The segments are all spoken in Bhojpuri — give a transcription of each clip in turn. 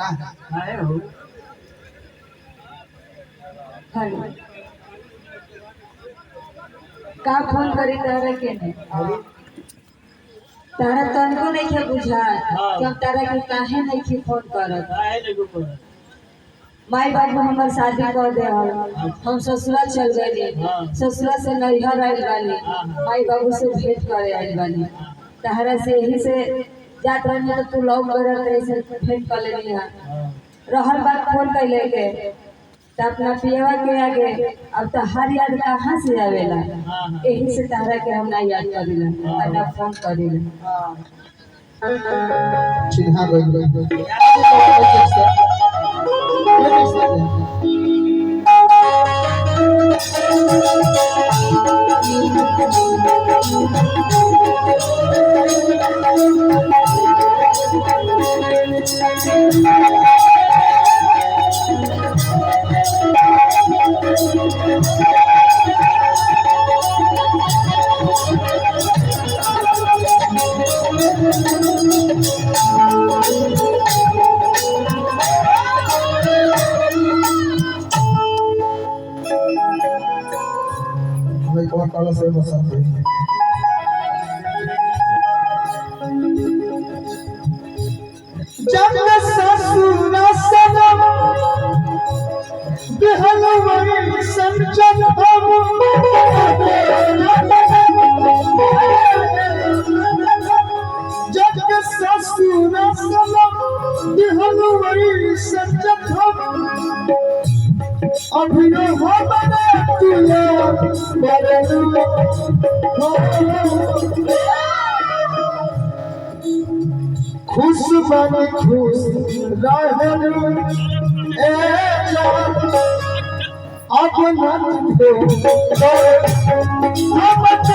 आए हो हेलो का फोन करी तारा के ने तारा तनको नहीं के बुझा कि हम तारा के काहे नहीं के फोन करत आए देखो पर माई बाबू हमर शादी कर दे हम ससुरा चल गए ससुरा से नैहर आइल बानी माई बाबू से भेंट करे आइल बानी तारा से यही से जात रहनी तो तू लव करत ऐसे भेंट कर लेनी है रहल बात फोन कैले के तो अपना पियवा के आगे अब तो हर याद कहाँ से आवेला यही से तारा के हम ना याद करिला ना फोन करिला चिन्हा गई काला से बसंत जब ससुरा सनम बिहलवई संजन हम जब ससुरा सनम बिहलवई संजन हम अभी हमारा तुला बरलू खुश बन खुश रहलू ए जान अब नन हो हम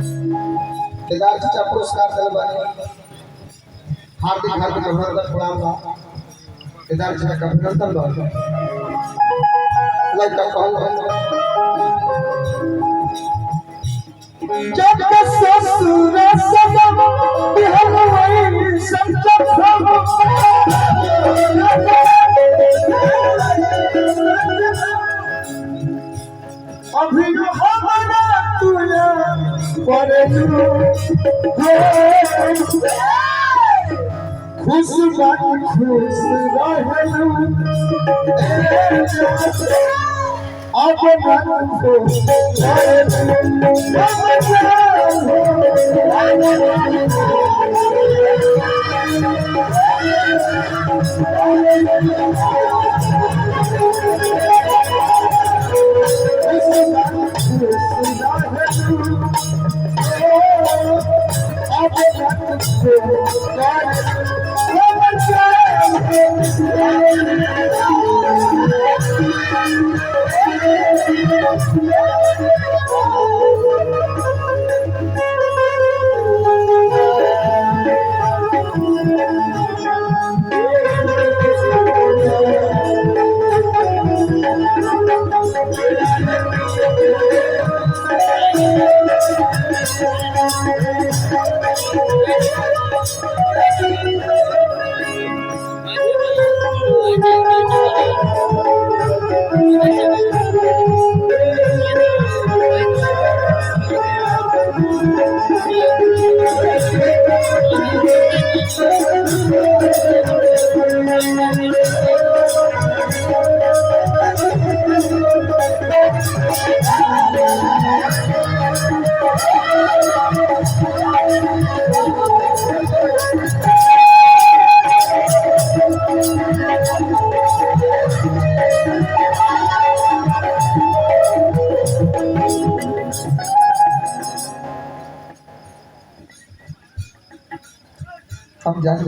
केदार जी पुरस्कार दिल बानी हार्दिक हार्दिक अभिनंदन प्रणाम बा केदार जी का अभिनंदन बा लड़का कहल जब ससुर सनम बिहलवई संजन हम अभी हमारा तुला बरलू खुश बन खुश रहलू अब मन को हम जान